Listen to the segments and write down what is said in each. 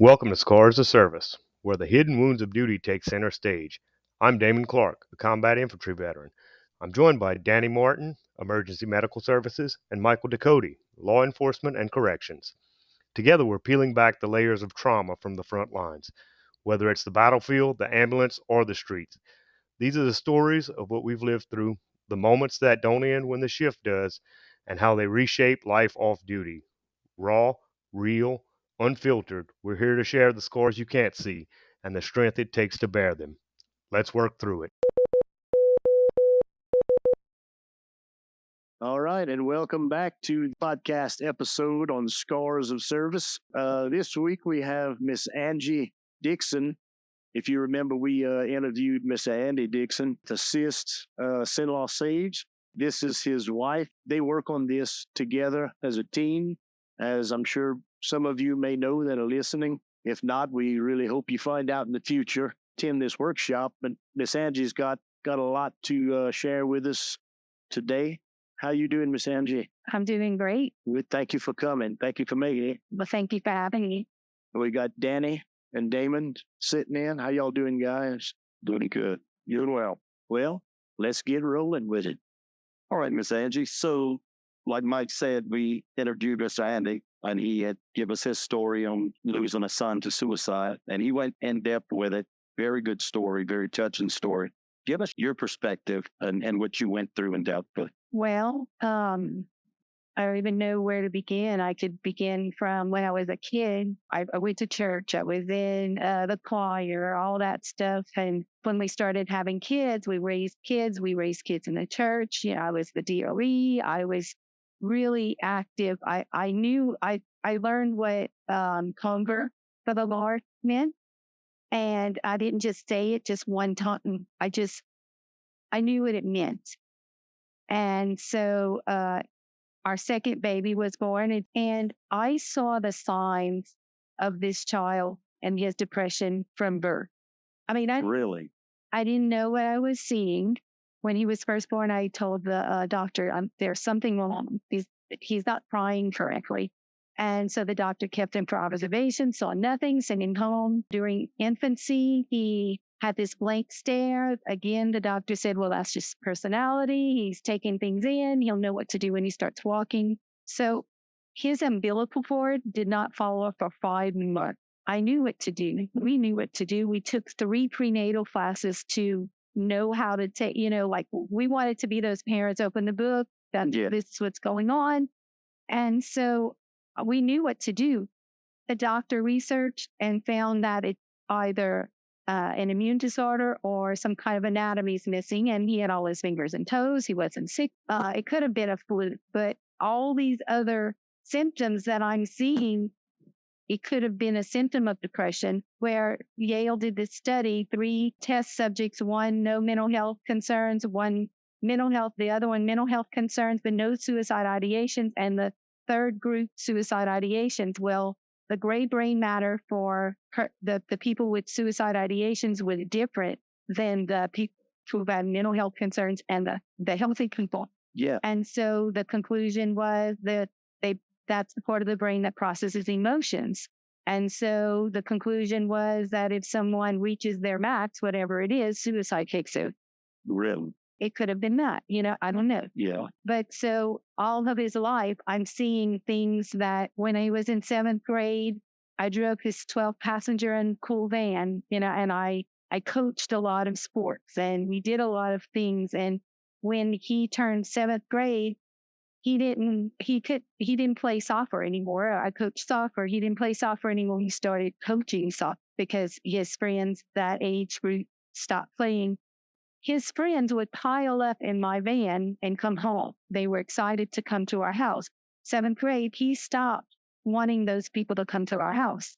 Welcome to Scars of Service, where the hidden wounds of duty take center stage. I'm Damon Clark, a combat infantry veteran. I'm joined by Danny Martin, Emergency Medical Services, and Michael Ducote, Law Enforcement and Corrections. Together, we're peeling back the layers of trauma from the front lines, whether it's the battlefield, the ambulance, or the streets. These are the stories of what we've lived through, the moments that don't end when the shift does, and how they reshape life off duty. Raw, real, unfiltered, we're here to share the scars you can't see and the strength it takes to bear them. Let's work through it. All right, and welcome back to the podcast episode on Scars of Service. This week we have Miss Angie Dixon. If you remember, we interviewed Miss Angie Dixon to assist Cenla Sage. This is his wife. They work on this together as a team, as I'm sure some of you may know that are listening. If not, we really hope you find out in the future. Attend this workshop, but Miss Angie's got a lot to share with us today. How you doing, Miss Angie? I'm doing great. Good. Thank you for coming. Thank you for making it. Well, thank you for having me. We got Danny and Damon sitting in. How y'all doing, guys? Doing good. Doing well. Well, let's get rolling with it. All right, Miss Angie. So, like Mike said, we interviewed Mr. Andy, and he had give us his story on losing a son to suicide, and he went in depth with it. Very good story, very touching story. Give us your perspective and what you went through and dealt with. Well, I don't even know where to begin. I could begin from when I was a kid. I went to church. I was in the choir, all that stuff. And when we started having kids, we raised kids. We raised kids in the church. You know, I was the DOE. I was really active. I learned what hunger for the Lord meant. And I didn't just say it just one time. I knew what it meant. And so our second baby was born, and I saw the signs of this child and his depression from birth. I mean, Really? I didn't know what I was seeing. When he was first born, I told the doctor, there's something wrong. He's not crying correctly. And so the doctor kept him for observation, saw nothing, sent him home. During infancy, he had this blank stare. Again, the doctor said, well, that's just personality. He's taking things in. He'll know what to do when he starts walking. So his umbilical cord did not fall off for 5 months. I knew what to do. We knew what to do. We took 3 prenatal classes to know how to take, like we wanted to be those parents, open the book, that this is what's going on. And so we knew what to do. The doctor researched and found that it's either an immune disorder or some kind of anatomy is missing, and he had all his fingers and toes. He wasn't sick. It could have been a fluke, but all these other symptoms that I'm seeing, it could have been a symptom of depression. Where Yale did this study, 3 test subjects, 1 no mental health concerns, 1 mental health, the other one mental health concerns, but no suicide ideations, and the third group suicide ideations. Well, the gray brain matter for the people with suicide ideations was different than the people who had mental health concerns and the healthy people. Yeah. And so the conclusion was that that's the part of the brain that processes emotions. And so the conclusion was that if someone reaches their max, whatever it is, suicide kicks in. Really? It could have been that, I don't know. Yeah. But so all of his life, I'm seeing things that when he was in 7th grade, I drove his 12-passenger and cool van, and I coached a lot of sports and we did a lot of things. And when he turned 7th grade, he didn't play soccer anymore. I coached soccer. He didn't play soccer anymore. He started coaching soccer because his friends that age group stopped playing. His friends would pile up in my van and come home. They were excited to come to our house. 7th grade, he stopped wanting those people to come to our house.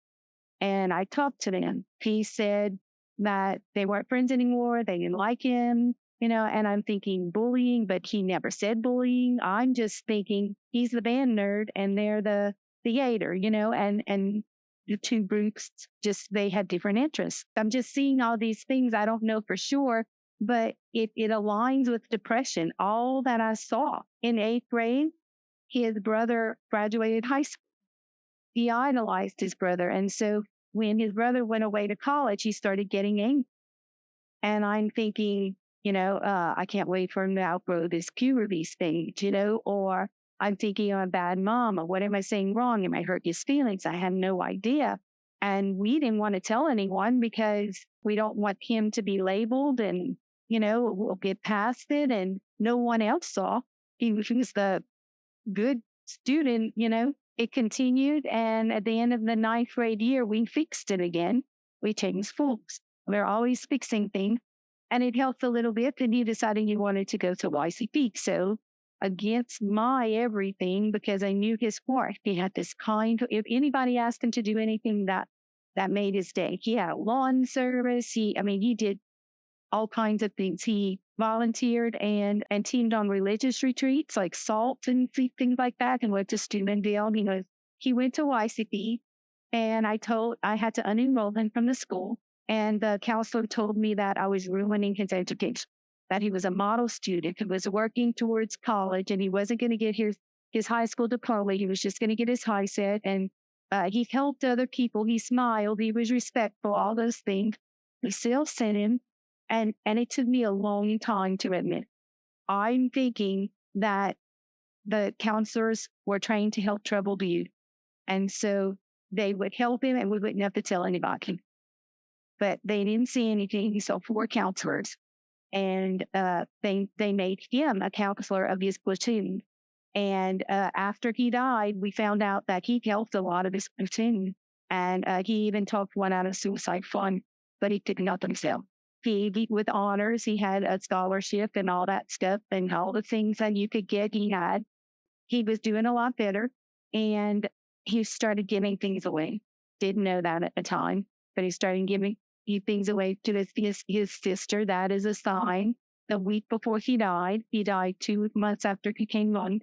And I talked to them. He said that they weren't friends anymore. They didn't like him, and I'm thinking bullying, but he never said bullying. I'm just thinking he's the band nerd and they're the theater, and the 2 groups they had different interests. I'm just seeing all these things. I don't know for sure, but it aligns with depression. All that I saw in 8th grade, his brother graduated high school. He idolized his brother. And so when his brother went away to college, he started getting angry. And I'm thinking, I can't wait for him to outgrow this puberty stage, or I'm thinking I'm a bad mom, or what am I saying wrong? Am I hurt his feelings? I have no idea. And we didn't want to tell anyone because we don't want him to be labeled and, we'll get past it. And no one else saw. He was the good student, It continued. And at the end of the ninth grade year, we fixed it again. We changed schools. We're always fixing things. And it helped a little bit. And he decided he wanted to go to YCP. So against my everything, because I knew his heart, he had this kind. If anybody asked him to do anything that made his day, he had a lawn service. He did all kinds of things. He volunteered and teamed on religious retreats like SALT and things like that, and went to Steubenville. He went to YCP, and I had to unenroll him from the school. And the counselor told me that I was ruining his education, that he was a model student who was working towards college, and he wasn't going to get his high school diploma. He was just going to get his HISET. And he helped other people. He smiled. He was respectful, all those things. We still sent him. And it took me a long time to admit. I'm thinking that the counselors were trained to help troubled youth. And so they would help him and we wouldn't have to tell anybody. But they didn't see anything. He saw 4 counselors. And they made him a counselor of his platoon. And after he died, we found out that he helped a lot of his platoon. And he even talked one out of suicide fund, but he took nothing himself. He with honors, he had a scholarship and all that stuff, and all the things that you could get, he had. He was doing a lot better, and he started giving things away. Didn't know that at the time, but he started giving things away to his sister. That is a sign. The week before he died 2 months after he came on.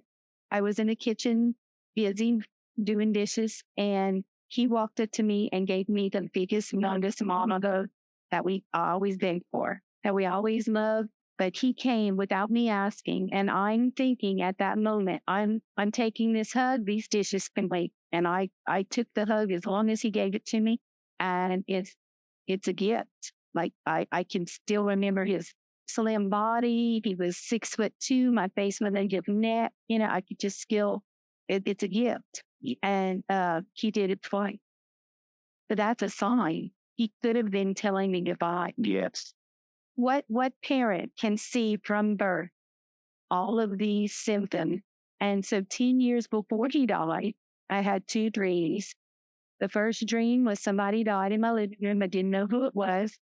I was in the kitchen busy doing dishes, and he walked up to me and gave me the biggest, longest monologue that we always begged for, that we always loved. But he came without me asking. And I'm thinking at that moment, I'm taking this hug, these dishes can wait. And I took the hug as long as he gave it to me. And it's a gift. Like I can still remember his slim body. He was 6'2", my face was in his neck. I could just still, it's a gift. And he did it twice. But that's a sign. He could have been telling me goodbye. Yes. What parent can see from birth all of these symptoms? And so 10 years before he died, I had 2 dreams. The first dream was somebody died in my living room. I didn't know who it was.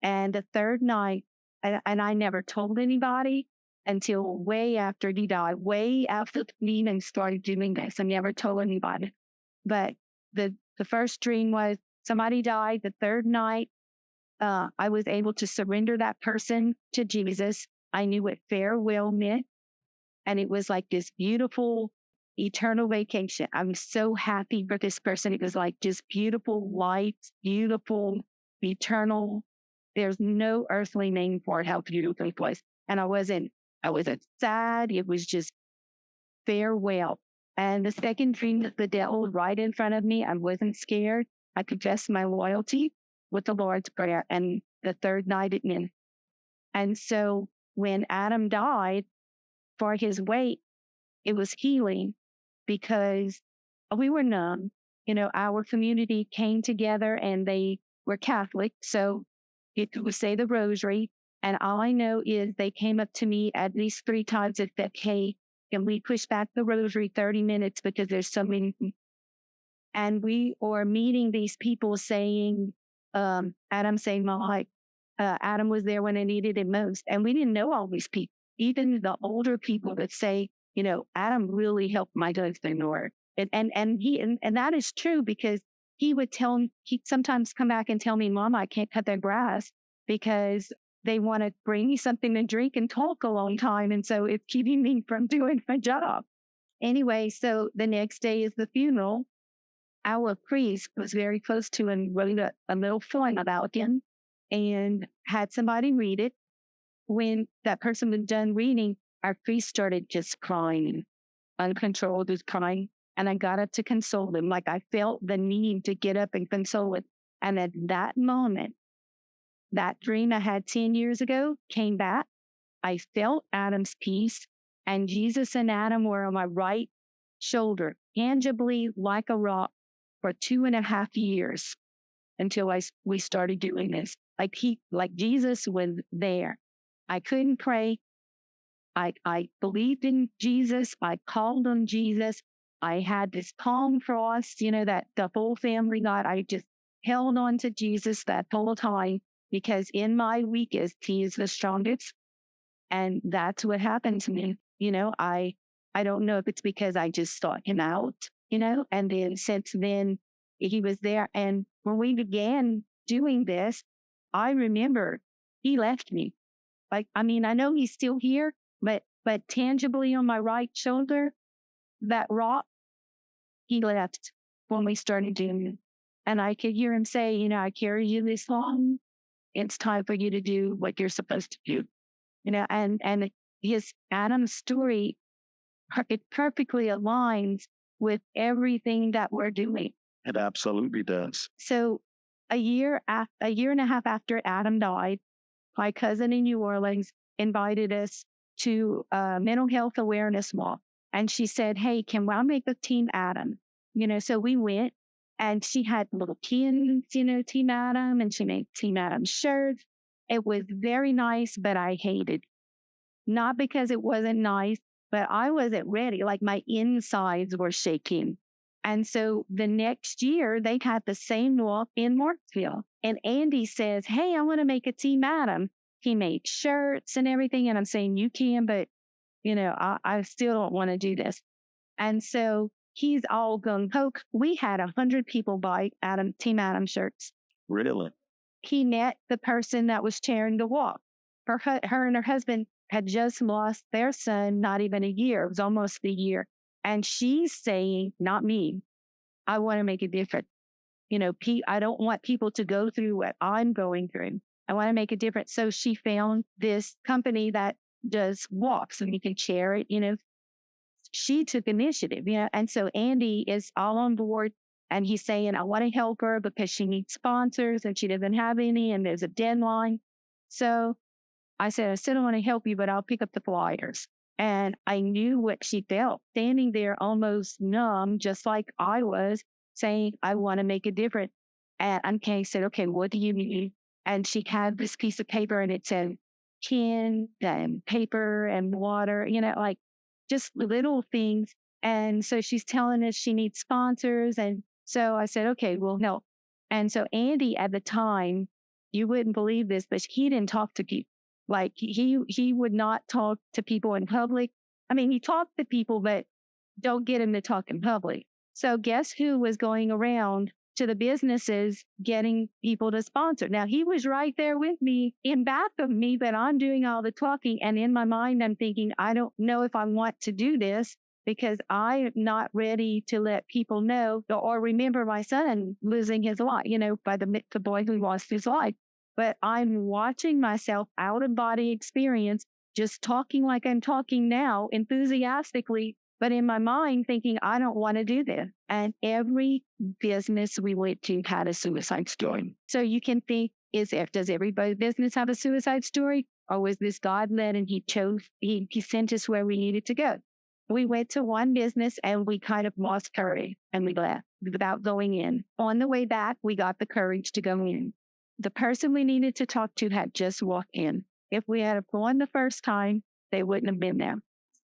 And the third night, and I never told anybody until way after he died, way after the meeting started doing this. I never told anybody. But the first dream was somebody died. The third night, I was able to surrender that person to Jesus. I knew what farewell meant. And it was like this beautiful, eternal vacation. I'm so happy for this person. It was like just beautiful light, beautiful, eternal. There's no earthly name for it, how beautiful it was. And I wasn't sad. It was just farewell. And the second dream that the devil was right in front of me, I wasn't scared. I confessed my loyalty with the Lord's Prayer. And the third night it meant. And so when Adam died, for his weight, it was healing because we were numb. Our community came together and they were Catholic. So it would say the rosary. And all I know is they came up to me at least 3 times and said, hey, can we push back the rosary 30 minutes because there's so many. And we are meeting these people saying, Adam saying, Adam was there when I needed it most. And we didn't know all these people. Even the older people that say, Adam really helped my husband, Lord. And that is true because he'd sometimes come back and tell me, Mama, I can't cut their grass because they want to bring me something to drink and talk a long time. And so it's keeping me from doing my job. Anyway, so the next day is the funeral. Our priest was very close to and wrote a little poem about him and had somebody read it. When that person was done reading, our priest started just crying, uncontrolled, just crying. And I got up to console him. Like I felt the need to get up and console it. And at that moment, that dream I had 10 years ago came back. I felt Adam's peace, and Jesus and Adam were on my right shoulder, tangibly like a rock, for 2.5 years until we started doing this. Like Jesus was there. I couldn't pray. I believed in Jesus. I called on Jesus. I had this palm cross, that the whole family got. I just held on to Jesus that whole time because in my weakest, he is the strongest. And that's what happened to me. I don't know if it's because I just sought him out, and then since then he was there. And when we began doing this, I remember he left me. I know he's still here, but tangibly on my right shoulder, that rock, he left when we started doing it. And I could hear him say, I carried you this long. It's time for you to do what you're supposed to do. And his Adam's story, it perfectly aligns with everything that we're doing. It absolutely does. So a year and a half after Adam died, my cousin in New Orleans invited us to a mental health awareness walk. And she said, hey, can I make a Team Adam? So we went, and she had little pins, Team Adam, and she made Team Adam shirts. It was very nice, but I hated. Not because it wasn't nice, but I wasn't ready. Like my insides were shaking. And so the next year, they had the same walk in Marksville. And Andy says, hey, I want to make a Team Adam. He made shirts and everything. And I'm saying, you can, but, I still don't want to do this. And so he's all gung-ho. We had 100 people buy Team Adam shirts. Really? He met the person that was chairing the walk. Her and her husband had just lost their son, not even a year. It was almost a year. And she's saying, not me, I want to make a difference. I don't want people to go through what I'm going through. I want to make a difference. So she found this company that does walks and you can share it. She took initiative, and so Andy is all on board. And he's saying, I want to help her because she needs sponsors and she doesn't have any and there's a deadline. So I said, I still don't want to help you, but I'll pick up the flyers. And I knew what she felt, standing there almost numb, just like I was, saying, I want to make a difference. And Kay said, okay, what do you need? And she had this piece of paper and it said tin and paper and water, like just little things. And so she's telling us she needs sponsors. And so I said, okay, well, no. And so Andy at the time, you wouldn't believe this, but he didn't talk to people. Like he would not talk to people in public. I mean, he talked to people, but don't get him to talk in public. So guess who was going around to the businesses getting people to sponsor? Now, he was right there with me in back of me, but I'm doing all the talking. And in my mind, I'm thinking, I don't know if I want to do this because I'm not ready to let people know or remember my son losing his life, by the boy who lost his life. But I'm watching myself out of body experience, just talking like I'm talking now, enthusiastically, but in my mind thinking, I don't want to do this. And every business we went to had a suicide story. So you can think, does every business have a suicide story? Or was this God-led and he sent us where we needed to go? We went to one business and we kind of lost courage and we left without going in. On the way back, we got the courage to go in. The person we needed to talk to had just walked in. If we had gone the first time, they wouldn't have been there.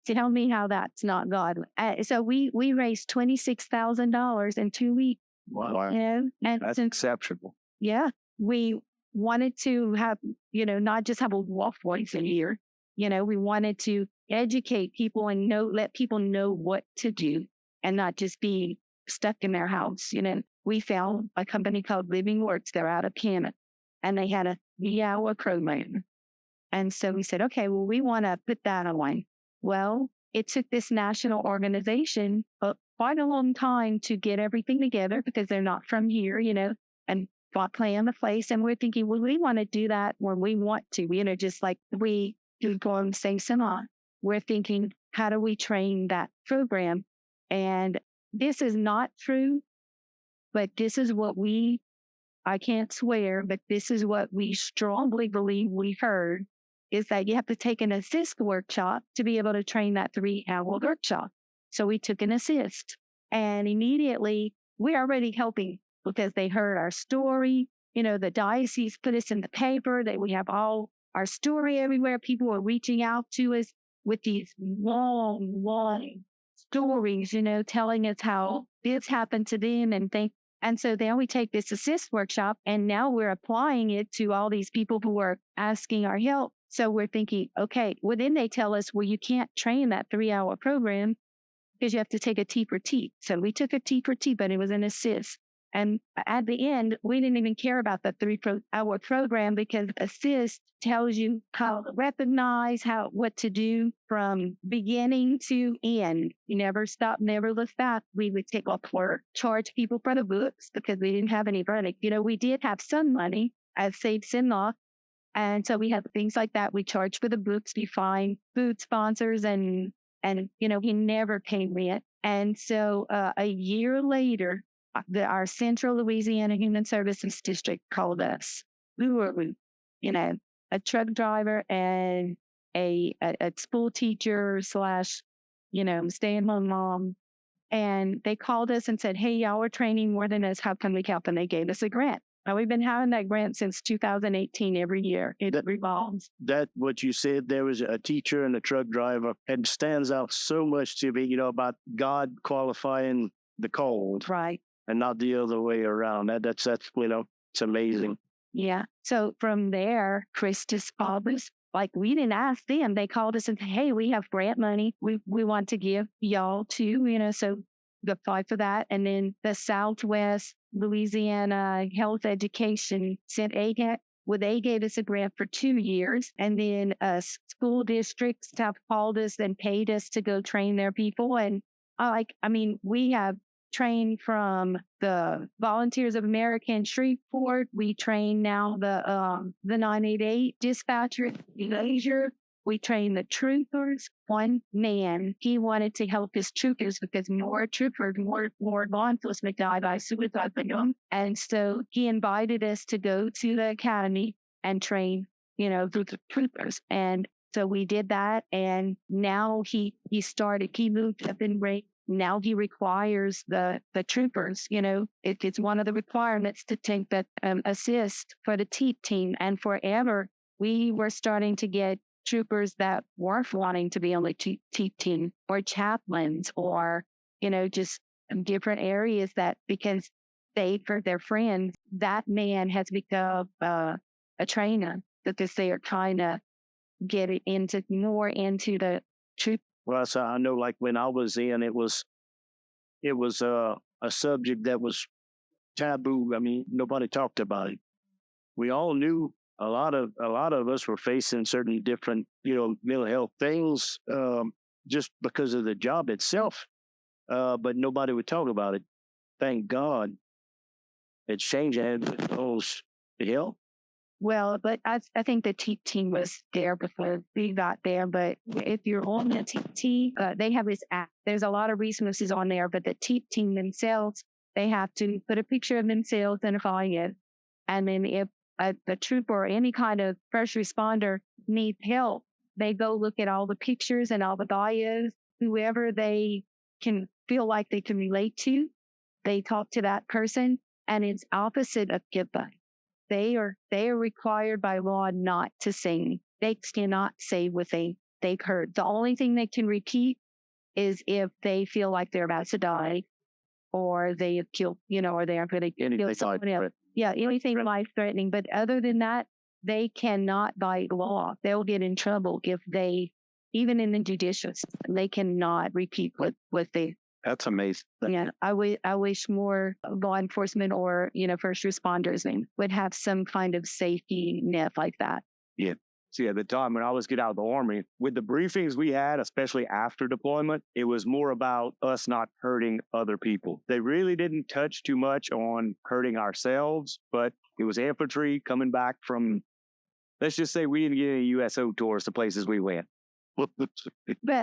Tell me how that's not God. So we raised $26,000 in 2 weeks. Wow. And That's exceptional. Yeah. We wanted to have, not just have a walk once a year. We wanted to educate people and let people know what to do and not just be stuck in their house. We found a company called Living Works. They're out of Canada, and they had a 3-hour program. And so we said, okay, well, we want to put that on. Well, it took this national organization quite a long time to get everything together because they're not from here, and plan the place. And we're thinking, well, we want to do that when we want to, just like we do go on Saving Cenla. We're thinking, how do we train that program? And this is not true, but this is what we I can't swear, but this is what we strongly believe we heard, is that you have to take an A.S.I.S.T workshop to be able to train that 3-hour workshop. So we took an A.S.I.S.T, and immediately we're already helping because they heard our story. The diocese put us in the paper, that we have all our story everywhere. People are reaching out to us with these long stories, telling us how this happened to them and things. And so then we take this A.S.I.S.T workshop, and now we're applying it to all these people who are asking our help. So we're thinking, okay, well, then they tell us, well, you can't train that 3-hour program because you have to take a T for T. So we took a T for T, but it was an A.S.I.S.T. And at the end, we didn't even care about the 3-hour program, because A.S.I.S.T tells you how to recognize what to do from beginning to end. You never stop, never look back. We would take off work, charge people for the books because we didn't have any money. We did have some money at Saving Cenla. And so we have things like that. We charge for the books. We find food sponsors, and he never paid rent. And so a year later, our Central Louisiana Human Services District called us. We were, a truck driver and a school teacher / stay-at-home mom. And they called us and said, hey, y'all are training more than us. How can we help? And they gave us a grant. Now, we've been having that grant since 2018 every year. It revolves. That what you said, there was a teacher and a truck driver, and stands out so much to me, about God qualifying the called. Right. And not the other way around. That's it's amazing. Yeah. So from there, Christus called us. Like, we didn't ask them. They called us and said, hey, we have grant money. We want to give y'all to, so apply for that. And then the Southwest Louisiana Health Education sent AGAC. Well, they gave us a grant for 2 years. And then school districts have called us and paid us to go train their people. And we have trained from the Volunteers of America in Shreveport. We train now the 988 dispatcher in Asia. We train the troopers. One man, he wanted to help his troopers because more troopers, more law enforcement died by suicide by them. And so he invited us to go to the academy and train, the troopers. And so we did that. And now he moved up in rank. Now he requires the troopers, it's one of the requirements to take that A.S.I.S.T for the TEEP team. And forever, we were starting to get troopers that weren't wanting to be on the TEEP team, or chaplains, or, just different areas that, because for their friends, that man has become a trainer because they are trying to get it more into the troop. Well, so I know, like when I was in, it was a subject that was taboo. I mean, nobody talked about it. We all knew a lot of us were facing certain different, mental health things, just because of the job itself. But nobody would talk about it. Thank God, it's changing. Those help. Well, but I think the TEEP team was there before we got there. But if you're on the TEEP, they have this app. There's a lot of resources on there, but the TEEP team themselves, they have to put a picture of themselves identifying it. And then if the trooper or any kind of first responder needs help, they go look at all the pictures and all the bios, whoever they can feel like they can relate to, they talk to that person, and it's opposite of goodbye. They are required by law not to sing. They cannot say what they've heard. The only thing they can repeat is if they feel like they're about to die, or they have killed, or they are going to kill someone else. Yeah, anything life-threatening. But other than that, they cannot, by law, they'll get in trouble if they, even in the judicial system, they cannot repeat what they. That's amazing. Yeah, I wish more law enforcement or, first responders would have some kind of safety net like that. Yeah. See, at the time when I was get out of the Army, with the briefings we had, especially after deployment, it was more about us not hurting other people. They really didn't touch too much on hurting ourselves, but it was infantry coming back from, let's just say we didn't get any USO tours to places we went. But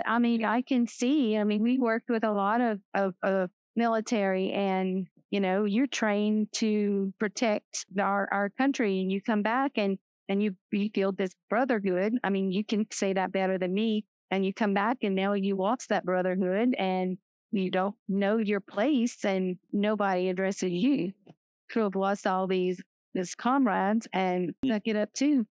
I can see, we worked with a lot of military, and, you're trained to protect our country, and you come back and you feel this brotherhood. I mean, you can say that better than me. And you come back and now you lost that brotherhood and you don't know your place and nobody addresses you. You have lost all these comrades and suck it up too.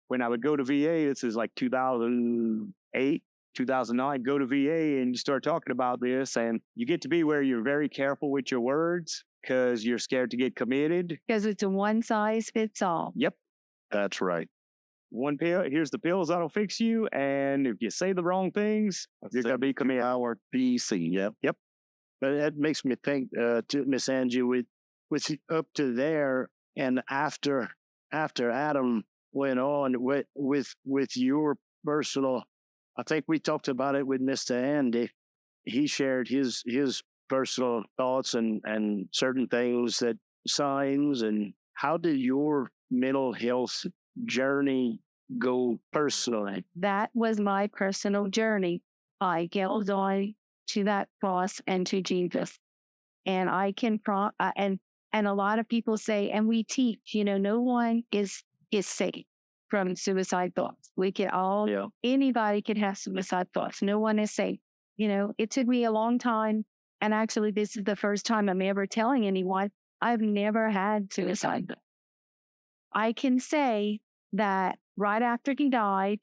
When I would go to VA, this is like 2008, 2009, go to VA and you start talking about this, and you get to be where you're very careful with your words because you're scared to get committed. Because it's a one size fits all. Yep, that's right. One pill, here's the pills that'll fix you. And if you say the wrong things, you're going to be committed. Our PC, yep. Yep. But that makes me think, to Miss Angie, with up to there and after Adam went on with your personal, I think we talked about it with Mr. Andy. He shared his personal thoughts and certain things, that signs. And how did your mental health journey go personally? That was my personal journey. I held on to that cross and to Jesus. And I can and a lot of people say, and we teach, no one is safe from suicide thoughts. We can all, anybody can have suicide thoughts. No one is safe. It took me a long time. And actually, this is the first time I'm ever telling anyone I've never had suicide. I can say that right after he died,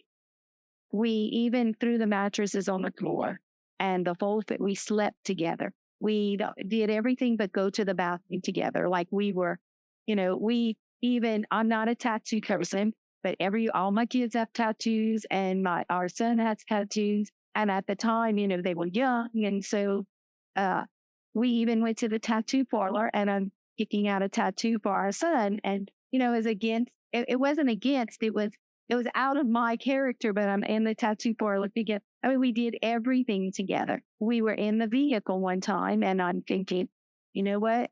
we even threw the mattresses on the floor and the whole thing, we slept together. We did everything but go to the bathroom together. Like we were, I'm not a tattoo person, but all my kids have tattoos and our son has tattoos. And at the time, they were young. And so we even went to the tattoo parlor, and I'm picking out a tattoo for our son. And, it wasn't against, it was out of my character, but I'm in the tattoo parlor together. I mean, we did everything together. We were in the vehicle one time, and I'm thinking, you know what?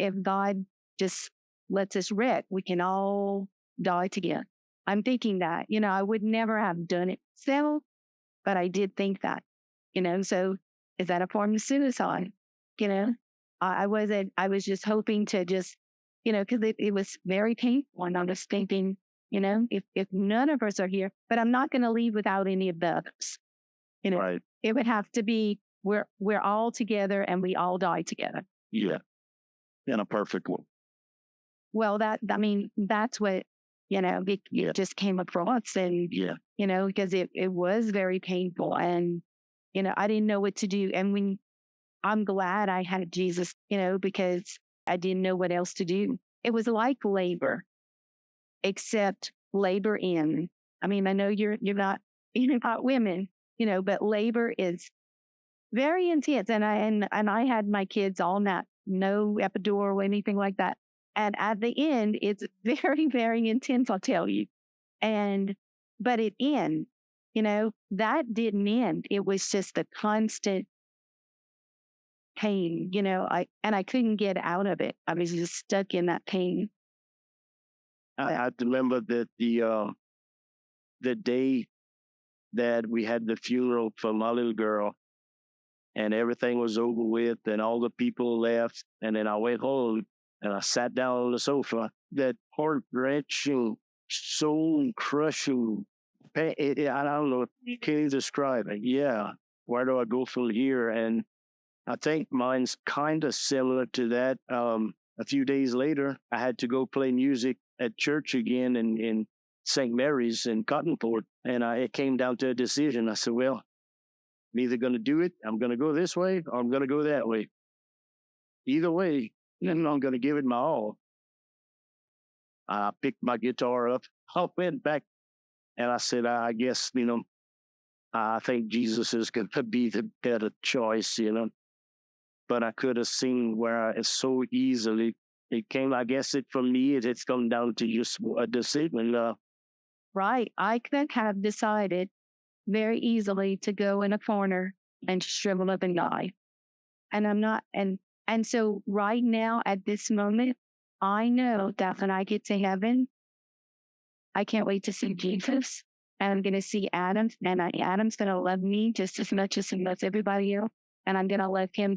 If God just lets us wreck, we can all die together. I'm thinking that, I would never have done it myself, but I did think that, so is that a form of suicide? I was just hoping to just, because it was very painful. And I was thinking, if none of us are here, but I'm not going to leave without any of the others. Right. It would have to be we're all together and we all die together. Yeah. In a perfect world. Well, that's what, it just came across. And, because it was very painful. And, I didn't know what to do. And I'm glad I had Jesus, because I didn't know what else to do. It was like labor, except labor in. I mean, I know you're not women, but labor is very intense. And I had my kids all no epidural or anything like that. And at the end, it's very, very intense, I'll tell you. But it ends, that didn't end. It was just a constant pain, I couldn't get out of it. I was just stuck in that pain. I remember that the day that we had the funeral for my little girl, and everything was over with, and all the people left, and then I went home and I sat down on the sofa. That heart-wrenching, soul-crushing pain. I don't know, you can't describe it. Yeah, where do I go from here? And I think mine's kind of similar to that. A few days later, I had to go play music at church again in St. Mary's in Cottonport. And it came down to a decision. I said, well, I'm either going to do it, I'm going to go this way, or I'm going to go that way. Either way, then I'm going to give it my all. I picked my guitar up, I went back, and I said, I guess, I think Jesus is going to be the better choice, But I could have seen where it's so easily it came. I guess for me, it's come down to just a decision. Right. I could have decided very easily to go in a corner and shrivel up and die. And I'm not. And so right now at this moment, I know that when I get to heaven, I can't wait to see Jesus. And I'm going to see Adam, and Adam's going to love me just as much as he loves everybody else. and I'm going to let him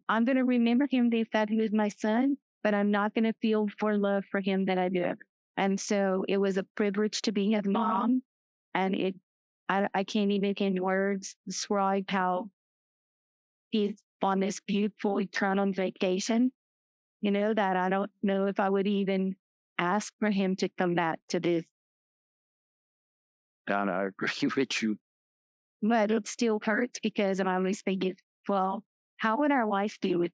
I'm going to remember him that he was my son, but I'm not going to feel for love for him that I did. And so it was a privilege to be his mom. And I can't even in words describe how he's on this beautiful eternal vacation, that I don't know if I would even ask for him to come back to this. And I agree with you. But it still hurts because I'm always thinking, well, how would our life do it?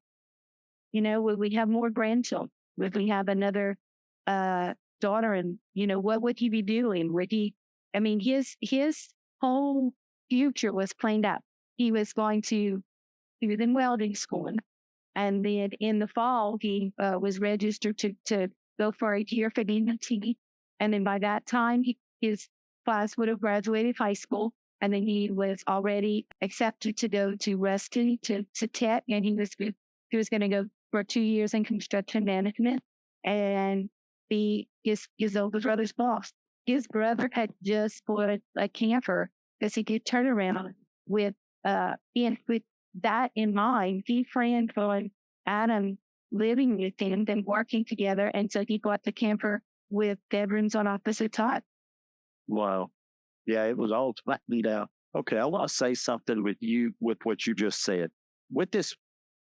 Would we have more grandchildren? Would we have another daughter? And, what would he be doing? His whole future was planned out. He was in welding school. And then in the fall, he was registered to go for a year for DMT. And then by that time, his class would have graduated high school. And then he was already accepted to go to Rusty to Tech. And he was going to go for 2 years in construction management and be his older brother's boss. His brother had just bought a camper because he could turn around with that in mind. He planned on Adam living with him and working together. And so he bought the camper with bedrooms on opposite sides. Wow. Yeah, it was all flattened out. Okay, I want to say something with what you just said. With this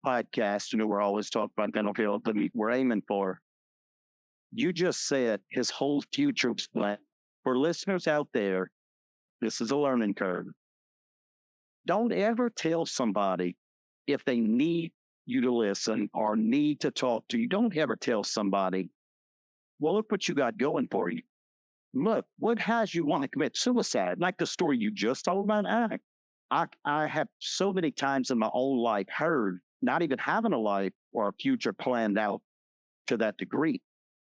podcast, we're always talking about mental health that we're aiming for. You just said his whole future was planned. For listeners out there, this is a learning curve. Don't ever tell somebody if they need you to listen or need to talk to you. Don't ever tell somebody, well, look what you got going for you. Look, what has you want to commit suicide? Like the story you just told about. I have so many times in my own life heard, not even having a life or a future planned out to that degree.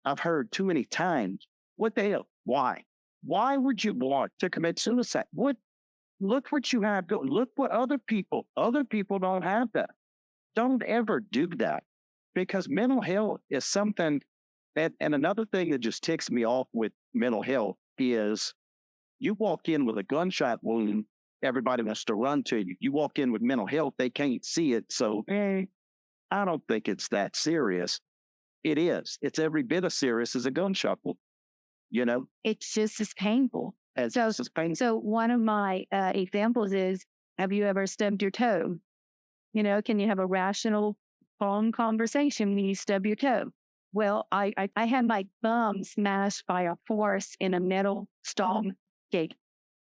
I've heard too many times, what the hell? Why? Why would you want to commit suicide? Look what you have going. Look what other people don't have that. Don't ever do that, because mental health is something that, and another thing that just ticks me off with mental health is you walk in with a gunshot wound, everybody wants to run to you. You walk in with mental health, they can't see it. So I don't think it's that serious. It is. It's every bit as serious as a gunshot wound. It's just as painful. So one of my examples is, have you ever stubbed your toe? Can you have a rational, calm conversation when you stub your toe? Well, I had my thumb smashed by a force in a metal stall gate.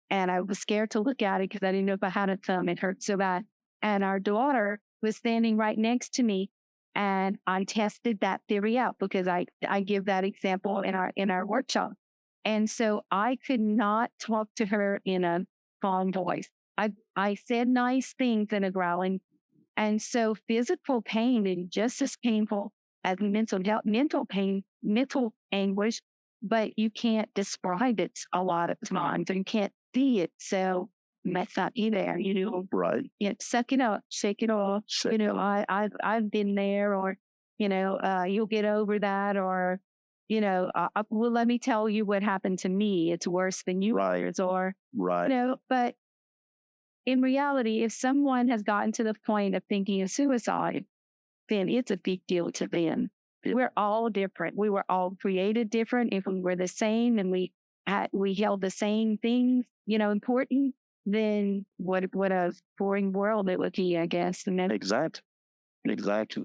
And I was scared to look at it because I didn't know if I had a thumb. It hurt so bad. And our daughter was standing right next to me. And I tested that theory out because I give that example in our workshop. And so I could not talk to her in a calm voice. I said nice things in a growling. And so physical pain is just as painful as mental pain, mental anguish, but you can't describe it a lot of times. You can't see it. So that's not be there, Right. Yeah, suck it up, shake it off. I've been there, or, you'll get over that, or, well, let me tell you what happened to me. It's worse than yours, or, right. But in reality, if someone has gotten to the point of thinking of suicide, then it's a big deal to them. Yeah. We're all different. We were all created different. If we were the same and we held the same things, important, then what a boring world it would be, I guess. And then, Exactly.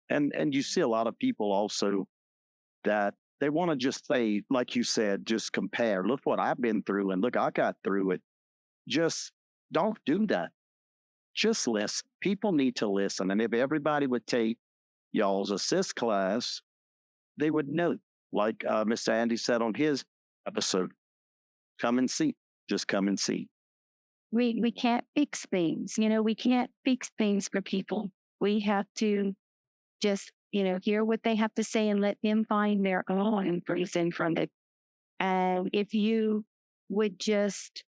And you see a lot of people also that they want to just say, like you said, just compare. Look what I've been through, and look, I got through it. Just don't do that. Just listen. People need to listen. And if everybody would take y'all's A.S.I.S.T class, they would know. Like Mr. Andy said on his episode, come and see. Just come and see. we can't fix things. We can't fix things for people. We have to just, hear what they have to say and let them find their own reason from it. And if you would just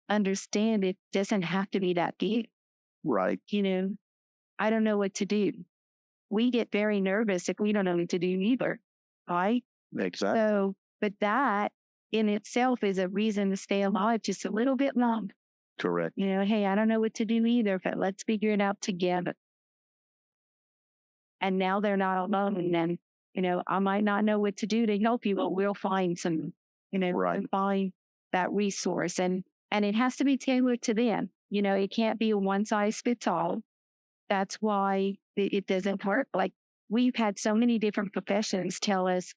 understand, it doesn't have to be that deep. Right. I don't know what to do. We get very nervous if we don't know what to do either, right? Exactly. So, but that in itself is a reason to stay alive just a little bit longer. Correct. Hey, I don't know what to do either, but let's figure it out together. And now they're not alone. And then, I might not know what to do to help you, but we'll find some, Right. find that resource. And it has to be tailored to them. It can't be a one size fits all. That's why it doesn't work. Like, we've had so many different professions tell us,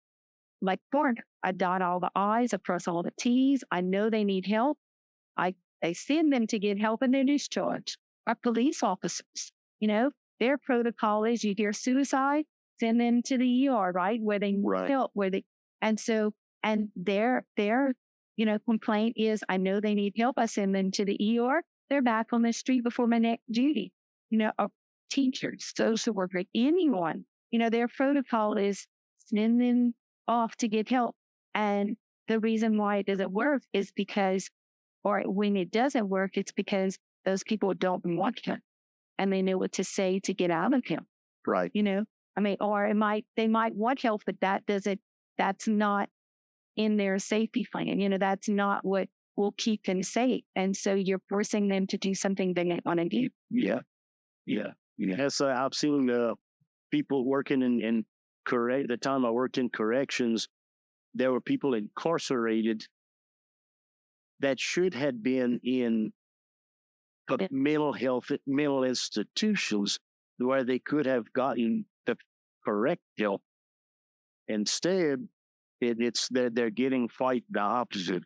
like, Borg, I dot all the I's, I cross all the T's. I know they need help. They send them to get help and they're discharged. Our police officers, their protocol is you hear suicide, send them to the ER, right? Where they need help, and their complaint is, I know they need help. I send them to the ER. They're back on the street before my next duty. Teachers, social workers, anyone, their protocol is send them off to get help. And the reason why it doesn't work is because, or when it doesn't work, it's because those people don't want him and they know what to say to get out of him. Right. Or they might want help, but that's not in their safety plan. That's not what will keep them safe. And so you're forcing them to do something they don't want to do. Yeah. Yeah. Yeah. Yes, I've seen people working in the time I worked in corrections, there were people incarcerated that should have been in mental institutions where they could have gotten the correct help. Instead, they're getting quite the opposite.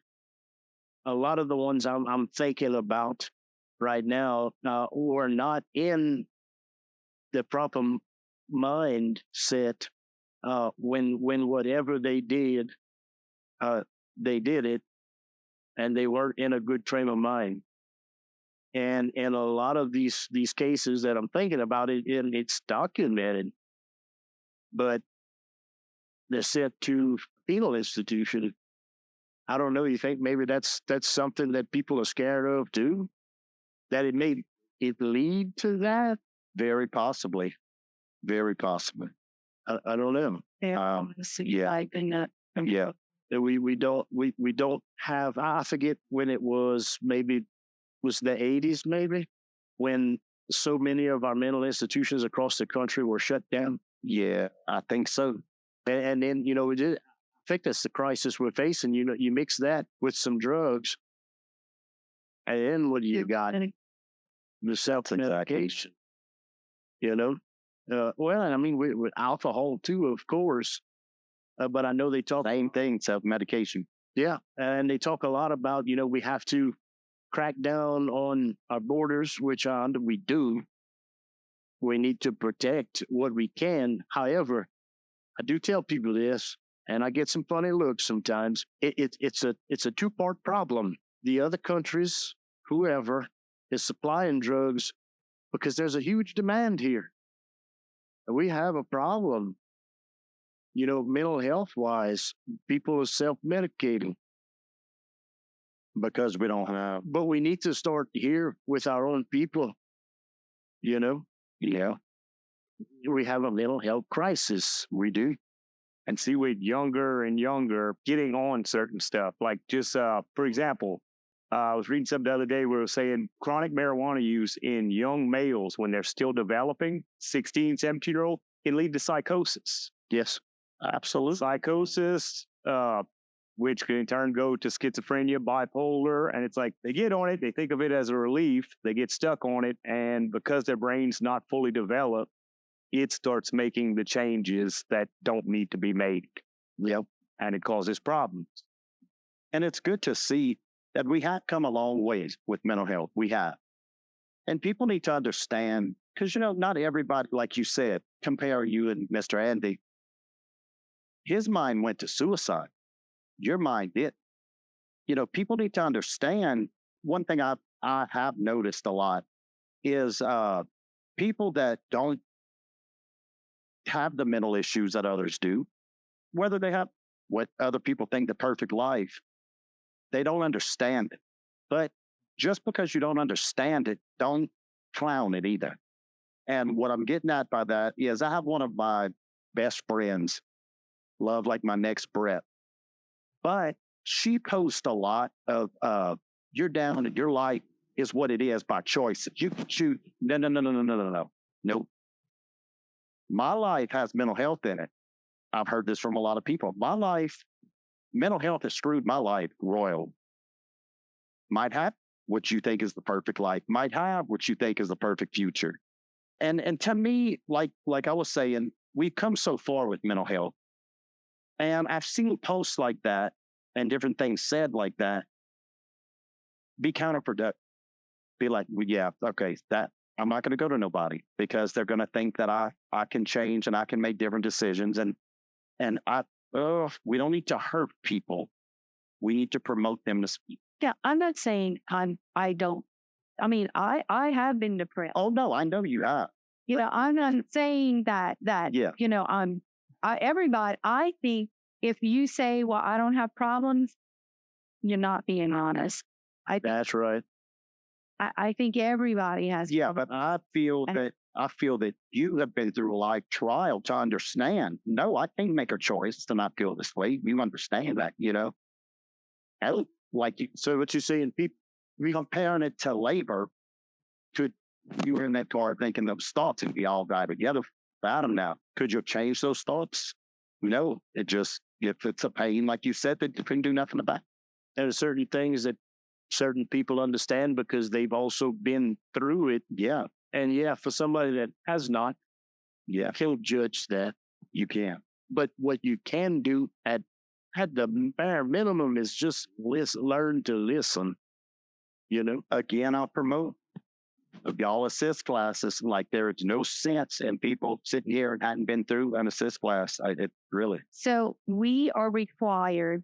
A lot of the ones I'm thinking about right now were not in the proper mindset when whatever they did it, and they weren't in a good frame of mind. And a lot of these cases that I'm thinking about, it's documented, but they're sent to penal institution. I don't know. You think maybe that's something that people are scared of too? That it may lead to that? Very possibly. Very possibly. I don't know. Yeah. Yeah. We don't have. I forget when it was. Maybe it was the 80s. Maybe when so many of our mental institutions across the country were shut down. Yeah, I think so. And then I think that's the crisis we're facing. You mix that with some drugs, and then what do you got? The self-medication. Well, and I mean with alcohol too, of course. But I know they talk Same thing, self-medication. Yeah, and they talk a lot about we have to crack down on our borders, which we do. We need to protect what we can. However, I do tell people this, and I get some funny looks sometimes. It's a two-part problem. The other countries, whoever, is supplying drugs because there's a huge demand here. We have a problem. Mental health wise, people are self-medicating because we don't have. But we need to start here with our own people. Yeah. We have a mental health crisis. We do. And see, we're younger and younger getting on certain stuff. Like just, for example, I was reading something the other day where it was saying chronic marijuana use in young males when they're still developing, 16, 17-year-old, can lead to psychosis. Yes. Absolutely. Psychosis, which can in turn go to schizophrenia, bipolar. And it's like they get on it, they think of it as a relief, they get stuck on it. And because their brain's not fully developed, it starts making the changes that don't need to be made. Yep. And it causes problems. And it's good to see that we have come a long ways with mental health. We have. And people need to understand, because, not everybody, like you said, compare you and Mr. Andy. His mind went to suicide. Your mind did. People need to understand. One thing I have noticed a lot is people that don't have the mental issues that others do, whether they have what other people think the perfect life, they don't understand it. But just because you don't understand it, don't clown it either. And what I'm getting at by that is I have one of my best friends, love like my next breath. But she posts a lot of, you're down and your life is what it is by choice. If you can choose, no. Nope. My life has mental health in it. I've heard this from a lot of people. My life, mental health has screwed my life royal. Might have what you think is the perfect life, might have what you think is the perfect future. And to me, like I was saying, we've come so far with mental health. And I've seen posts like that and different things said like that be counterproductive. Be like, well, yeah, okay, that I'm not going to go to nobody because they're going to think that I can change and I can make different decisions. And we don't need to hurt people. We need to promote them to speak. Yeah, I'm not saying I don't. I mean, I have been depressed. Oh no, I know you have. You know, I'm not saying that Yeah. you know, everybody. I think if you say, "Well, I don't have problems," you're not being honest. That's right. I think everybody has. Yeah, but I feel that you have been through a life trial to understand. No, I can't make a choice to not feel this way. You understand that, you know? And So what you're saying, people, comparing it to labor, could you were in that car thinking those thoughts and we all die together without them now? Could you have changed those thoughts? No, if it's a pain, like you said, that you can do nothing about. there are certain things that certain people understand because they've also been through it. Yeah. And yeah, for somebody that has not, Yeah. can't judge that. You can. But what you can do at the bare minimum is just learn to listen. You know, Again, I'll promote y'all assist classes. Like there is no sense in people sitting here and hadn't been through an assist class. It really. So we are required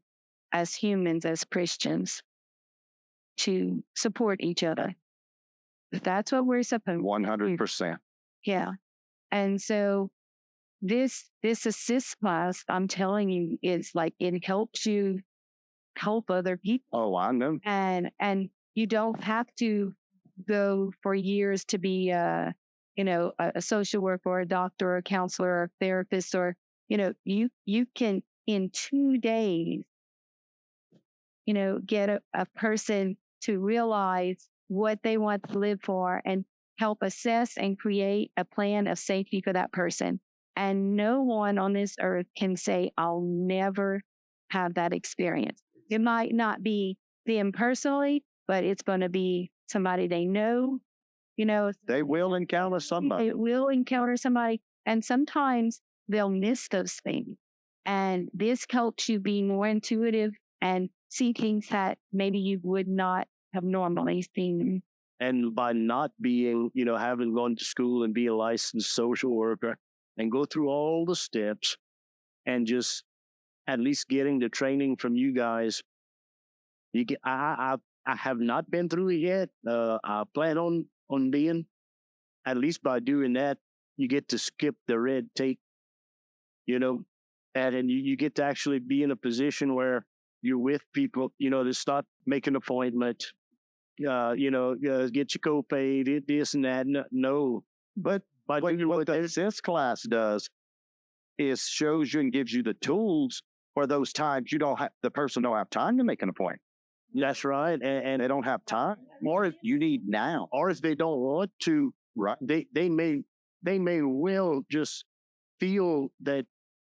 as humans, as Christians, to support each other. That's what we're supposed to do. 100%. Yeah. And so this assist class, I'm telling you, is like it helps you help other people. Oh, I know. And you don't have to go for years to be a social worker or a doctor or a counselor or a therapist, or you can in 2 days get a person to realize what they want to live for and help assess and create a plan of safety for that person. And no one on this earth can say, I'll never have that experience. It might not be them personally, but it's going to be somebody they know. They will encounter somebody. They will encounter somebody. And sometimes they'll miss those things. And this helps you be more intuitive and see things that maybe you would not have normally seen. and by not being, having gone to school and be a licensed social worker and go through all the steps and just at least getting the training from you guys, I have not been through it yet. I plan on being. At least by doing that, you get to skip the red tape, and you get to actually be in a position where you're with people, to start making an appointment, get your copay, this and that. No, But what the assist class does is shows you and gives you the tools for those times the person don't have time to make an appointment. That's right. And They don't have time, or if you need now. or if they don't want to, Right. they may well just feel that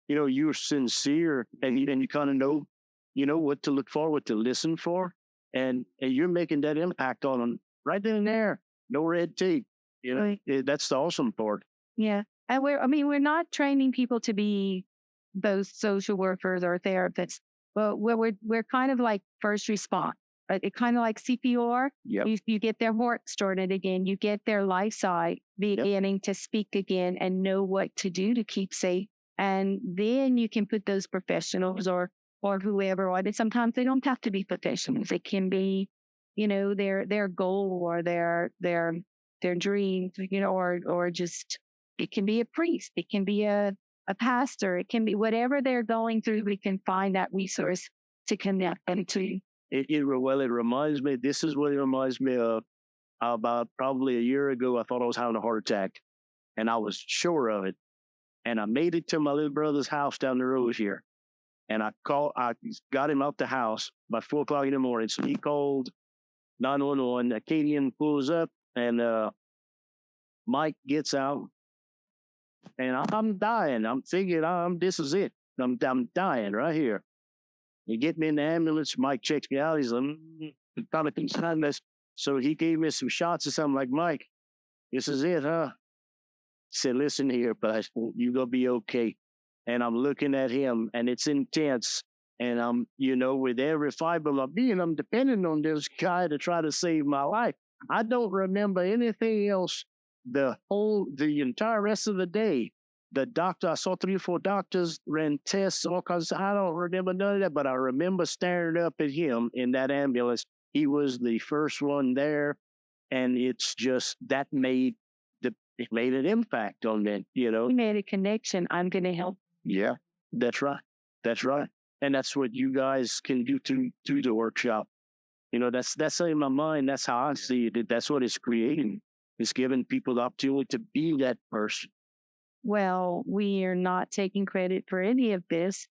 you're sincere and you kind of know what to look for, what to listen for, and you're making that impact on them right then and there. No red tape. Right. That's the awesome part. Yeah. And we're not training people to be both social workers or therapists, but we're kind of like first response. Right? It kind of like CPR. Yep. You get their heart started again. You get their life side beginning to speak again and know what to do to keep safe. And then you can put those professionals or whoever on it. Sometimes they don't have to be professionals. It can be, their goal or their dreams, or just, it can be a priest. It can be a pastor. It can be whatever they're going through. We can find that resource to connect them to. It reminds me, this is what it reminds me of. About probably a year ago, I thought I was having a heart attack, and I was sure of it. And I made it to my little brother's house down the road here. And I got him out the house by 4:00 in the morning. So he called 911. Acadian pulls up, and Mike gets out, and I'm dying. I'm thinking, this is it. I'm dying right here. He get me in the ambulance. Mike checks me out. He's like, kind of concerned this. So he gave me some shots or something like, Mike, this is it, huh? He said, listen here, but you gonna be okay. And I'm looking at him, and it's intense. And I'm, with every fiber of being, I'm depending on this guy to try to save my life. I don't remember anything else the entire rest of the day. The doctor, I saw 3 or 4 doctors, ran tests, all kinds of, I don't remember none of that, but I remember staring up at him in that ambulance. He was the first one there. And it's just, that made it made an impact on me, He made a connection. I'm going to help. Yeah, that's right. That's right. And that's what you guys can do through the workshop. That's in my mind. That's how I see it. That's what it's creating. It's giving people the opportunity to be that person. Well, we are not taking credit for any of this.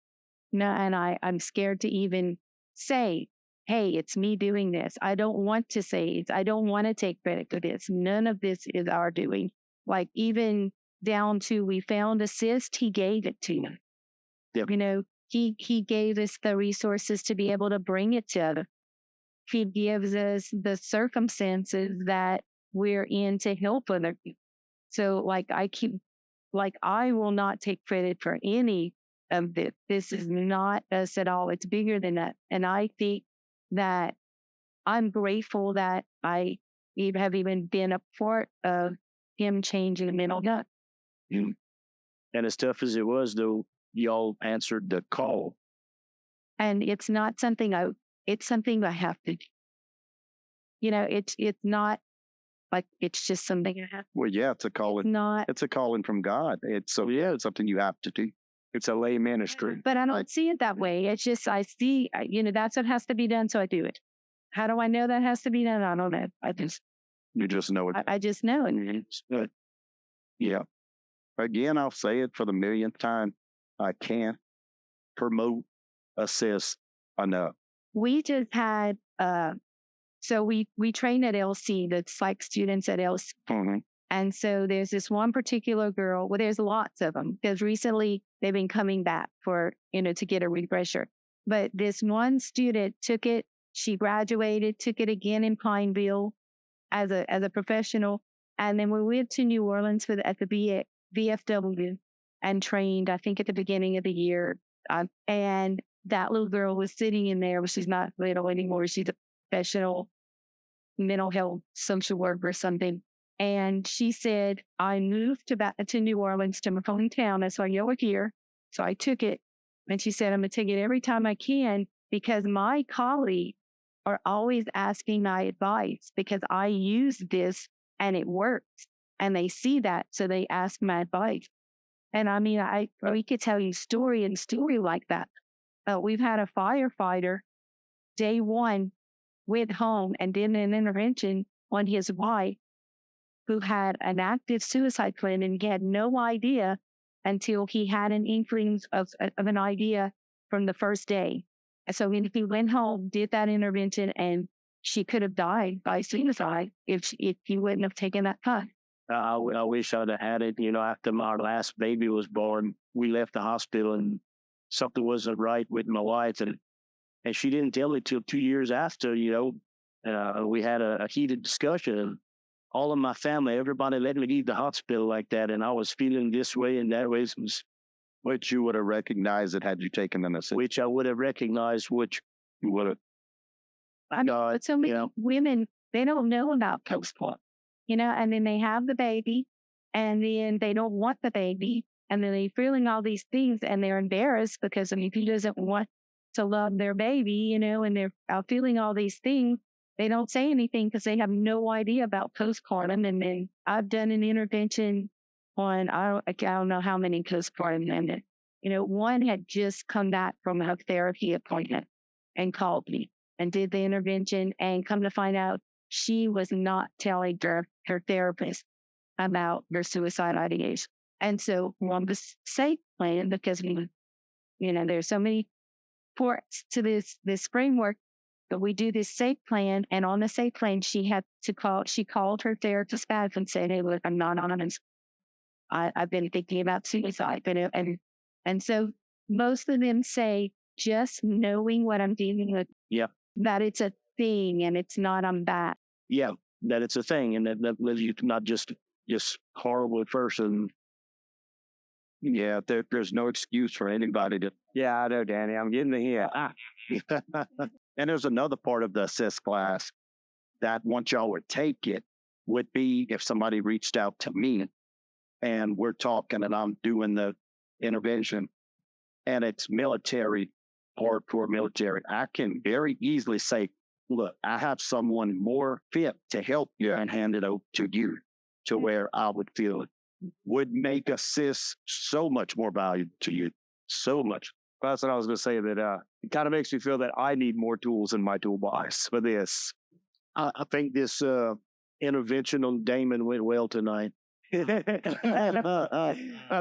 No, and I'm scared to even say, hey, it's me doing this. I don't want to say it. I don't want to take credit for this. None of this is our doing. Like even down to we found A.S.I.S.T, he gave it to me. Yep. He gave us the resources to be able to bring it to other. He gives us the circumstances that we're in to help other people. So I will not take credit for any of this. This is not us at all. It's bigger than that. And I think that I'm grateful that I have even been a part of him changing the mental health. And as tough as it was, though, y'all answered the call. And it's not something it's something I have to do. It's not like it's just something I have. Well, yeah, it's a calling. It's a calling from God. It's something you have to do. It's a lay ministry. But I don't see it that way. It's just I see, that's what has to be done, so I do it. How do I know that has to be done? I don't know. You just know it. I just know it. Yeah. Again, I'll say it for the millionth time. I can't promote A.S.I.S.T enough. We just had, so we train at A.S.I.S.T, that's like students at A.S.I.S.T. Mm-hmm. And so there's this one particular girl, well, there's lots of them, because recently they've been coming back for, to get a refresher. But this one student took it, she graduated, took it again in Pineville as a professional. And then we went to New Orleans at the VFW and trained, I think at the beginning of the year. And that little girl was sitting in there, but she's not little anymore. She's a professional mental health social worker or something. And she said, I moved to New Orleans, to my hometown. That's why you're here. So I took it. And she said, I'm going to take it every time I can because my colleagues are always asking my advice because I use this and it works. And they see that. So they ask my advice. And I mean, we could tell you story like that. We've had a firefighter, day one, went home and did an intervention on his wife who had an active suicide plan, and he had no idea until he had an inkling of an idea from the first day. And so he went home, did that intervention, and she could have died by suicide if he wouldn't have taken that path. I wish I'd have had it. After my last baby was born, we left the hospital and something wasn't right with my wife. And she didn't tell me till 2 years after, we had a heated discussion. All of my family, everybody let me leave the hospital like that. And I was feeling this way and that way. Which you would have recognized it had you taken an A.S.I.S.T. Which I would have recognized, which you would have. But so many women, they don't know about postpartum, and then they have the baby and then they don't want the baby. And then they're feeling all these things and they're embarrassed because, who doesn't want to love their baby, and they're feeling all these things. They don't say anything because they have no idea about postpartum. And then I've done an intervention on, I don't know how many postpartum women. One had just come back from a therapy appointment and called me and did the intervention, and come to find out she was not telling her therapist about her suicide ideation. And so we're on the safe plan because there's so many ports to this framework. But we do this safe plan, and on the safe plan, she called her therapist back and said, "Hey, look, I'm not honest. I've been thinking about suicide." And so most of them say just knowing what I'm dealing with, Yeah. that it's a thing and it's not I'm bad. Yeah, that it's a thing, and that you're not just horrible at first. And Yeah, there's no excuse for anybody to. yeah, I know, Danny. I'm getting the hint. And there's another part of the A.S.I.S.T class that once y'all would take it would be if somebody reached out to me and we're talking and I'm doing the intervention and it's military, hardcore military, I can very easily say, look, I have someone more fit to help you and hand it over to you to where I would feel it would make A.S.I.S.T so much more valuable to you. So much. That's what I was going to say. That it kind of makes me feel that I need more tools in my toolbox for this. I think this intervention on Damon went well tonight. I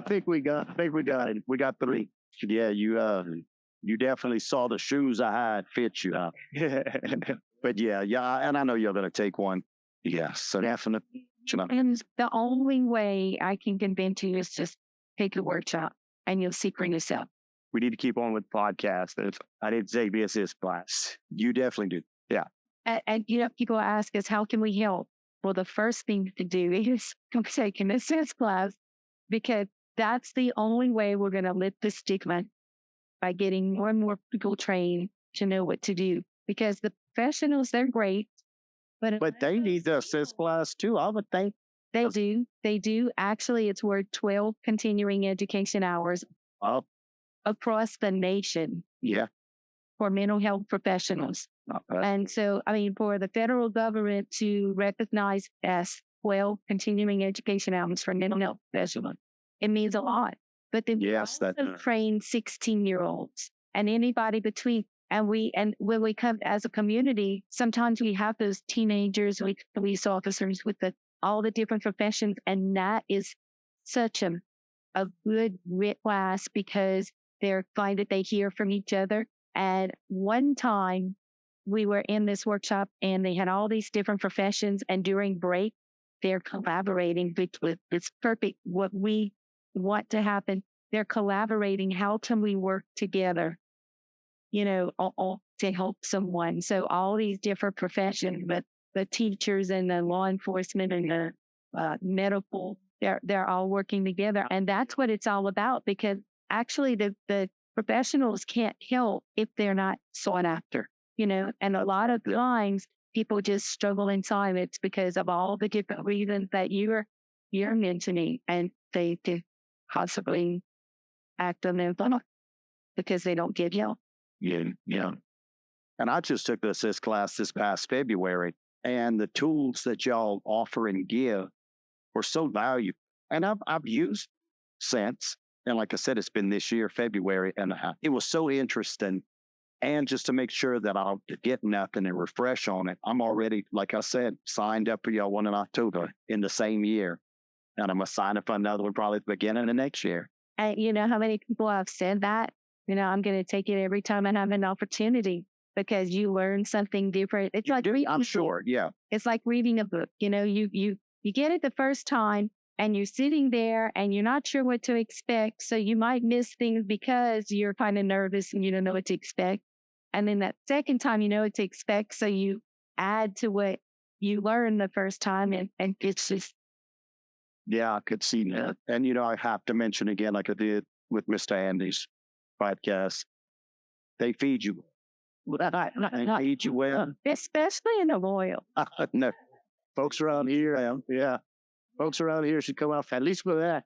think we got it. We got 3. Yeah, you definitely saw the shoes I had fit you. But yeah, and I know you're going to take one. Yeah, so definitely. And the only way I can convince you is just take the workshop and you'll see for yourself. We need to keep on with podcasts. I didn't say be A.S.I.S.T class. You definitely do. Yeah. And people ask us, how can we help? Well, the first thing to do is take an A.S.I.S.T class, because that's the only way we're going to lift the stigma, by getting more and more people trained to know what to do. Because the professionals, they're great. But they need the A.S.I.S.T class too, I would think. They do. They do. Actually, it's worth 12 continuing education hours across the nation. Yeah. For mental health professionals. And so, for the federal government to recognize as 12 continuing education hours for mental health professionals, it means a lot. But then yes, we also train 16-year-olds and anybody between. And when we come as a community, sometimes we have those teenagers, like police officers with all the different professions. And that is such a good class, because they're glad that they hear from each other. And one time we were in this workshop and they had all these different professions, and during break, they're collaborating with it's perfect what we want to happen. They're collaborating. How can we work together, all to help someone? So all these different professions, but the teachers and the law enforcement and the medical, they're all working together. And that's what it's all about, because actually the professionals can't help if they're not sought after, and a lot of times people just struggle in silence because of all the different reasons that you're mentioning, and they possibly act on their own because they don't get help. Yeah. And I just took the A.S.I.S.T class this past February, and the tools that y'all offer and give were so valuable. And I've used since. And like I said, it's been this year, February, and it was so interesting. And just to make sure that I'll get nothing and refresh on it, I'm already, like I said, signed up for y'all one in October in the same year. And I'm going to sign up for another one probably at the beginning of next year. And you know how many people have said that? I'm going to take it every time I have an opportunity, because you learn something different. It's like reading. I'm sure, yeah. It's like reading a book. You get it the first time, and you're sitting there and you're not sure what to expect. So you might miss things because you're kind of nervous and you don't know what to expect. And then that second time, you know what to expect. So you add to what you learned the first time, and it's just. Yeah, I could see that. And, I have to mention again, like I did with Mr. Andy's podcast, they feed you. They feed you well. Especially in the oil. No. Folks around here, yeah. Folks around here should come out, at least with that.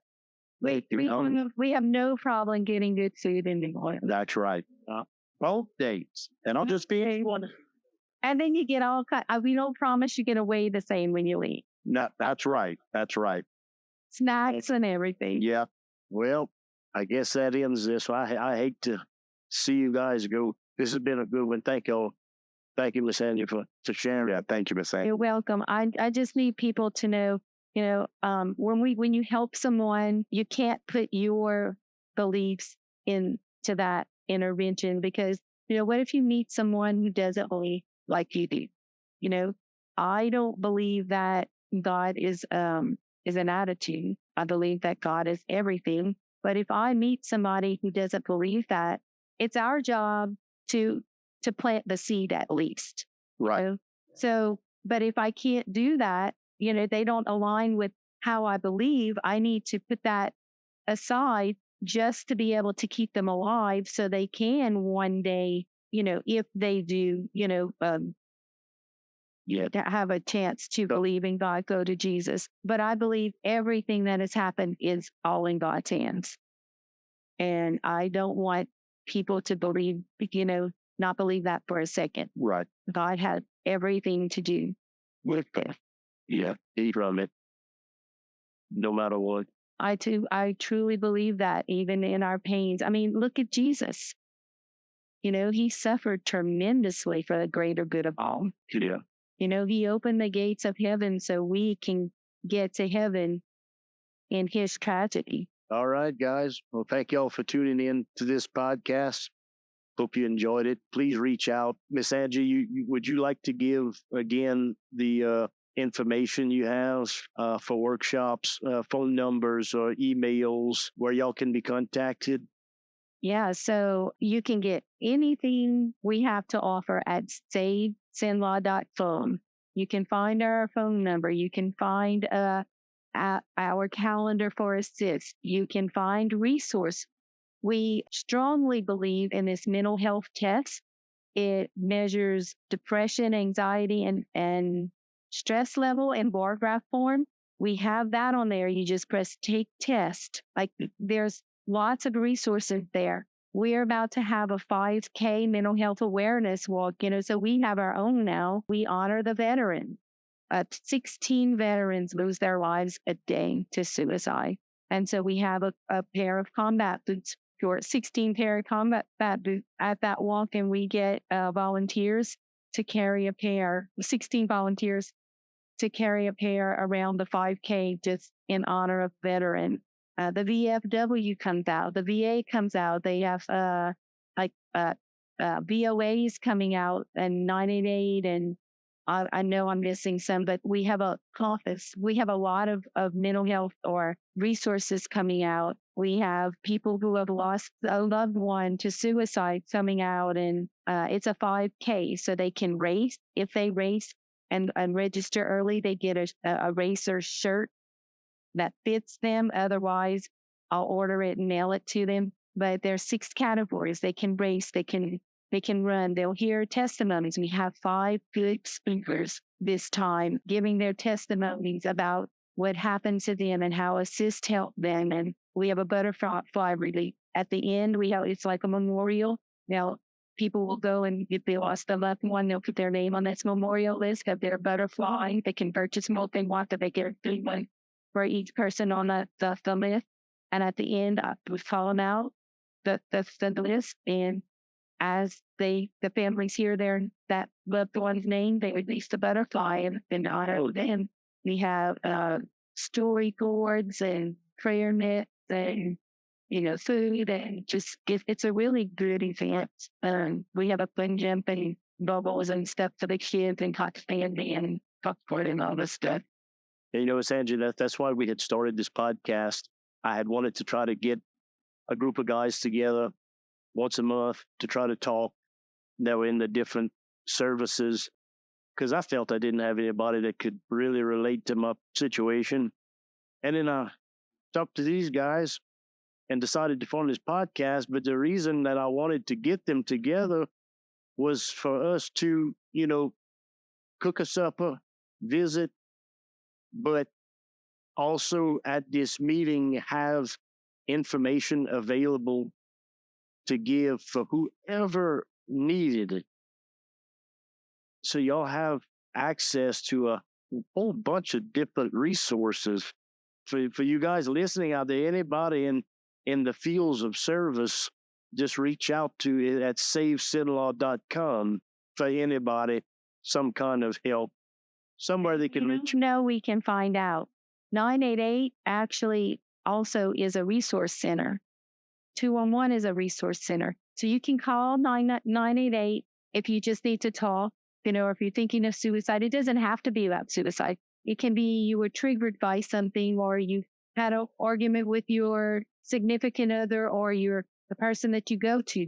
We have no problem getting good food in the oil. That's right. Both dates. And I'll just be one. And then you get all cut. We don't promise you get away the same when you leave. No, that's right. That's right. Snacks and everything. Yeah. Well, I guess that ends this. I hate to see you guys go. This has been a good one. Thank you. Thank you, Miss Angie, for sharing. Yeah, thank you, Miss Angie. You're welcome. I just need people to know, when you help someone, you can't put your beliefs into that intervention, because, what if you meet someone who doesn't believe? like you do. You know, I don't believe that God is an attitude. I believe that God is everything. But if I meet somebody who doesn't believe that, it's our job to plant the seed at least. Right. So, but if I can't do that, they don't align with how I believe, I need to put that aside just to be able to keep them alive so they can one day, if they do, to have a chance to believe in God, go to Jesus. But I believe everything that has happened is all in God's hands. And I don't want people to believe, not believe that for a second. Right. God had everything to do with this. Yeah. He from it. No matter what. I truly believe that even in our pains. I mean, look at Jesus. He suffered tremendously for the greater good of all. Yeah. He opened the gates of heaven so we can get to heaven in his tragedy. All right, guys. Well, thank y'all for tuning in to this podcast. Hope you enjoyed it. Please reach out. Miss Angie, would you like to give again the information you have for workshops, phone numbers or emails where y'all can be contacted? Yeah, so you can get anything we have to offer at savecenla.com. You can find our phone number. You can find our calendar for A.S.I.S.T. You can find resource. We strongly believe in this mental health test. It measures depression, anxiety, and stress level in bar graph form. We have that on there. You just press take test. Like there's lots of resources there. We're about to have a 5K mental health awareness walk, so we have our own now. We honor the veteran. 16 veterans lose their lives a day to suicide. And so we have a pair of combat boots, 16 pair of combat boots at that walk, and we get volunteers to carry a pair, 16 volunteers to carry a pair around the 5K just in honor of veteran. The VFW comes out. The VA comes out. They have VOAs coming out and 988 and I know I'm missing some, but we have a office. We have a lot of mental health or resources coming out. We have people who have lost a loved one to suicide coming out, and it's a 5K, so they can race. If they race and register early, they get a racer shirt that fits them. Otherwise, I'll order it and mail it to them. But there's 6 categories. They can race, they can run, they'll hear testimonies. We have 5 good speakers this time giving their testimonies about what happened to them and how A.S.I.S.T helped them. And we have a butterfly relief. At the end, it's like a memorial. Now, people will go and if they lost a loved one, they'll put their name on this memorial list of their butterfly. They can purchase more if they want, but they get a good one for each person on the list. And at the end, we call them out, the list, and as the families hear that loved one's name, they release the butterfly and honor them. We have story boards and prayer nets and food, and just it's a really good event. We have a fun jump and bubbles and stuff for the kids and cotton candy and popcorn and all this stuff. And Angie, that's why we had started this podcast. I had wanted to try to get a group of guys together once a month to try to talk, in the different services, because I felt I didn't have anybody that could really relate to my situation. And then I talked to these guys and decided to form this podcast. But the reason that I wanted to get them together was for us to, cook a supper, visit, but also at this meeting have information available to give for whoever needed it. So y'all have access to a whole bunch of different resources for you guys listening out there. Anybody in the fields of service, just reach out to it at savecenla.com for anybody, some kind of help, somewhere they can reach. We can find out. 988 actually also is a resource center. 211 is a resource center. So you can call 988 if you just need to talk. or if you're thinking of suicide, it doesn't have to be about suicide. It can be you were triggered by something, or you had an argument with your significant other, or the person that you go to,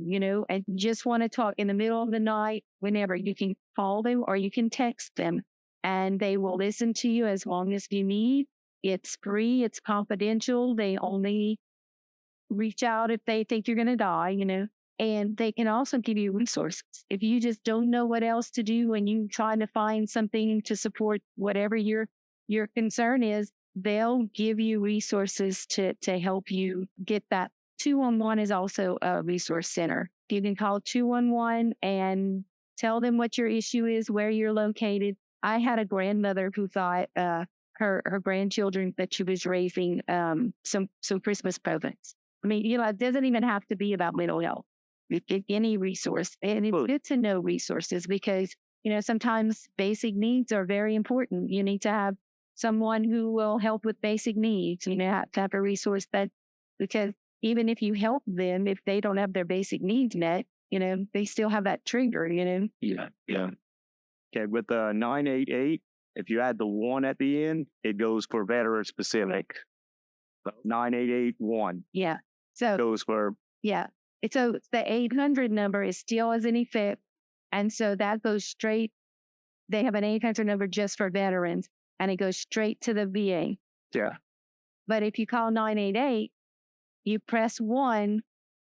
and you just want to talk in the middle of the night. Whenever you can call them or you can text them, and they will listen to you as long as you need. It's free. It's confidential. They only reach out if they think you're going to die, and they can also give you resources. If you just don't know what else to do and you trying to find something to support whatever your concern is, they'll give you resources to help you get that. 211 is also a resource center. You can call 211 and tell them what your issue is, where you're located. I had a grandmother who thought her grandchildren that she was raising some Christmas presents. I mean, it doesn't even have to be about mental health. Any resource, and it's good to know resources because sometimes basic needs are very important. You need to have someone who will help with basic needs. Have to have a resource because even if you help them, if they don't have their basic needs met, they still have that trigger. Yeah. Okay, with 988, if you add the 1 at the end, it goes for veteran specific. 9881. Yeah. So goes for So the 800 number is still as in effect, and so that goes straight. They have an 800 number just for veterans, and it goes straight to the VA. Yeah. But if you call 988, you press 1,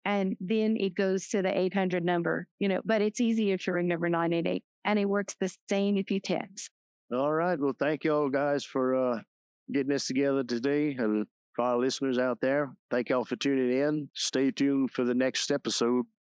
and then it goes to the 800 number. But it's easier to remember 988, and it works the same if you text. All right. Well, thank you all guys for getting this together today. And for our listeners out there, thank y'all for tuning in. Stay tuned for the next episode.